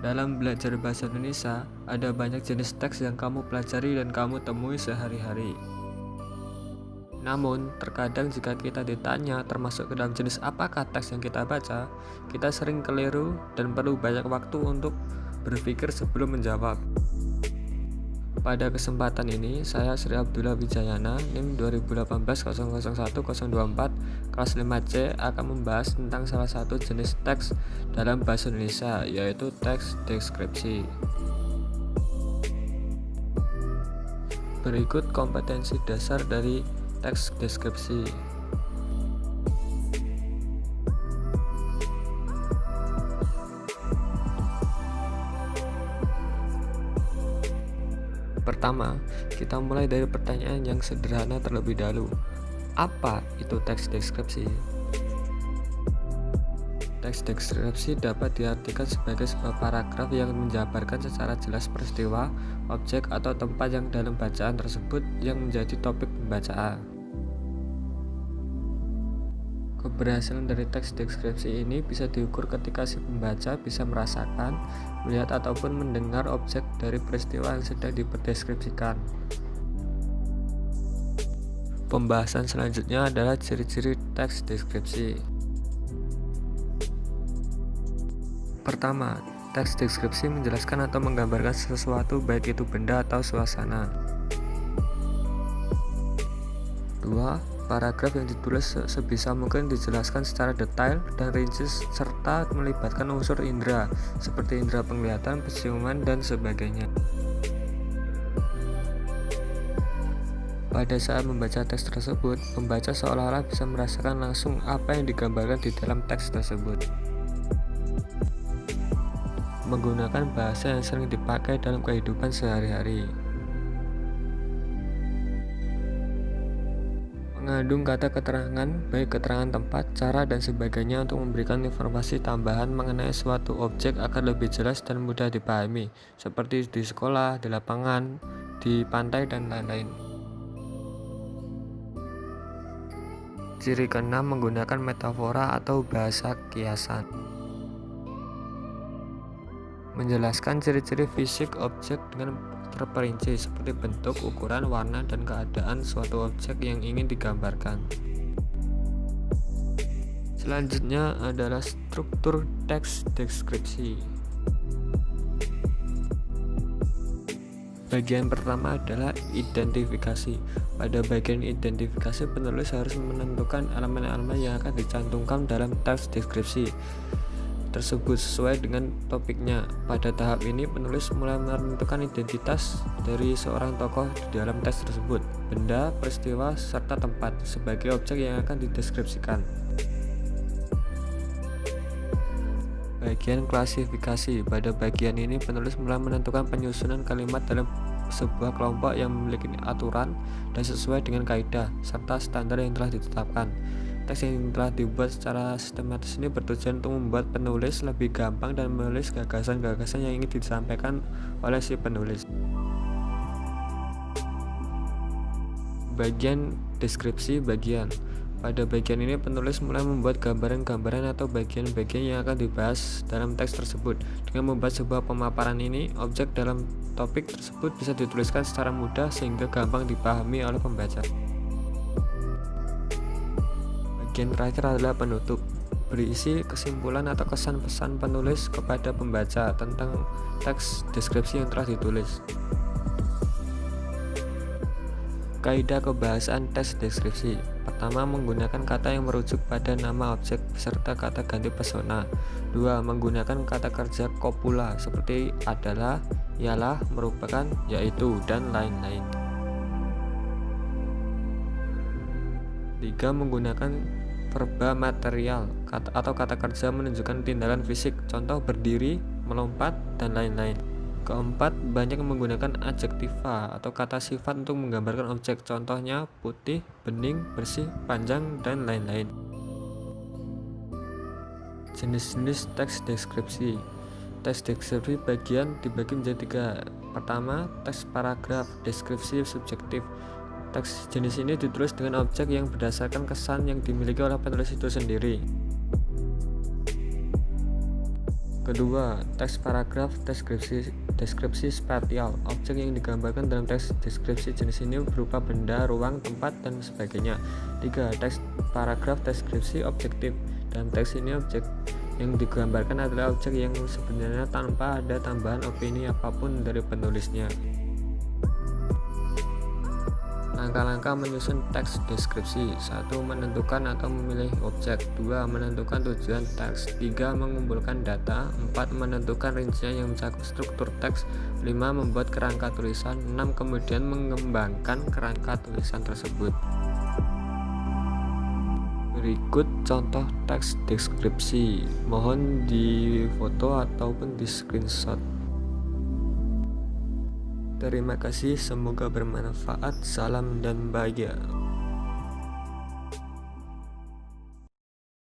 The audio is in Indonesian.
Dalam belajar bahasa Indonesia, ada banyak jenis teks yang kamu pelajari dan kamu temui sehari-hari. Namun, terkadang jika kita ditanya termasuk ke dalam jenis apakah teks yang kita baca, kita sering keliru dan perlu banyak waktu untuk berpikir sebelum menjawab. Pada kesempatan ini, saya Sri Abdullah Wijayana, NIM 2018001024, kelas 5C akan membahas tentang salah satu jenis teks dalam bahasa Indonesia, yaitu teks deskripsi. Berikut kompetensi dasar dari teks deskripsi. Pertama, kita mulai dari pertanyaan yang sederhana terlebih dahulu. Apa itu teks deskripsi? Teks deskripsi dapat diartikan sebagai sebuah paragraf yang menjabarkan secara jelas peristiwa, objek, atau tempat yang dalam bacaan tersebut yang menjadi topik pembacaan. Keberhasilan dari teks deskripsi ini bisa diukur ketika si pembaca bisa merasakan, melihat, ataupun mendengar objek dari peristiwa yang sedang dideskripsikan. Pembahasan selanjutnya adalah ciri-ciri teks deskripsi. Pertama, teks deskripsi menjelaskan atau menggambarkan sesuatu, baik itu benda atau suasana. 2. Paragraf yang ditulis sebisa mungkin dijelaskan secara detail dan rinci serta melibatkan unsur indera seperti indera penglihatan, penciuman, dan sebagainya. Pada saat membaca teks tersebut, pembaca seolah-olah bisa merasakan langsung apa yang digambarkan di dalam teks tersebut. Menggunakan bahasa yang sering dipakai dalam kehidupan sehari-hari. Mengandung kata keterangan, baik keterangan tempat, cara, dan sebagainya untuk memberikan informasi tambahan mengenai suatu objek agar lebih jelas dan mudah dipahami, seperti di sekolah, di lapangan, di pantai, dan lain-lain. Ciri keenam, menggunakan metafora atau bahasa kiasan. Menjelaskan ciri-ciri fisik objek dengan terperinci seperti bentuk, ukuran, warna, dan keadaan suatu objek yang ingin digambarkan. Selanjutnya adalah struktur teks deskripsi. Bagian pertama adalah identifikasi. Pada bagian identifikasi, penulis harus menentukan elemen-elemen yang akan dicantumkan dalam teks deskripsi tersebut sesuai dengan topiknya. Pada tahap ini, penulis mulai menentukan identitas dari seorang tokoh di dalam teks tersebut, benda, peristiwa, serta tempat sebagai objek yang akan dideskripsikan. Bagian klasifikasi. Pada bagian ini, penulis mulai menentukan penyusunan kalimat dalam sebuah kelompok yang memiliki aturan dan sesuai dengan kaidah serta standar yang telah ditetapkan. Teks yang telah dibuat secara sistematis ini bertujuan untuk membuat penulis lebih gampang dan menulis gagasan-gagasan yang ingin disampaikan oleh si penulis. Bagian deskripsi bagian. Pada bagian ini, penulis mulai membuat gambaran-gambaran atau bagian-bagian yang akan dibahas dalam teks tersebut. Dengan membuat sebuah pemaparan ini, objek dalam topik tersebut bisa dituliskan secara mudah sehingga gampang dipahami oleh pembaca. Bagian terakhir adalah penutup, berisi kesimpulan atau kesan-pesan penulis kepada pembaca tentang teks deskripsi yang telah ditulis. Kaidah kebahasaan teks deskripsi. Pertama, menggunakan kata yang merujuk pada nama objek beserta kata ganti persona. 2. Menggunakan kata kerja kopula seperti adalah, ialah, merupakan, yaitu, dan lain-lain. 3. Menggunakan verba material atau kata kerja menunjukkan tindakan fisik, contoh berdiri, melompat, dan lain-lain. Keempat, banyak menggunakan adjektiva atau kata sifat untuk menggambarkan objek, contohnya putih, bening, bersih, panjang, dan lain-lain. Jenis-jenis teks deskripsi. Teks deskripsi bagian dibagi menjadi 3. Pertama, teks paragraf deskripsi subjektif. Teks jenis ini ditulis dengan objek yang berdasarkan kesan yang dimiliki oleh penulis itu sendiri. Kedua, teks paragraf deskripsi spatial. Objek yang digambarkan dalam teks deskripsi jenis ini berupa benda, ruang, tempat, dan sebagainya. 3. Teks paragraf deskripsi objektif. Dalam teks ini objek yang digambarkan adalah objek yang sebenarnya tanpa ada tambahan opini apapun dari penulisnya. Langkah-langkah menyusun teks deskripsi. 1. Menentukan atau memilih objek. 2. Menentukan tujuan teks. 3. Mengumpulkan data. 4. Menentukan rincian yang mencakup struktur teks. 5. Membuat kerangka tulisan. 6. Kemudian mengembangkan kerangka tulisan tersebut. Berikut contoh teks deskripsi. Mohon difoto ataupun di screenshot. Terima kasih, semoga bermanfaat. Salam dan bahagia.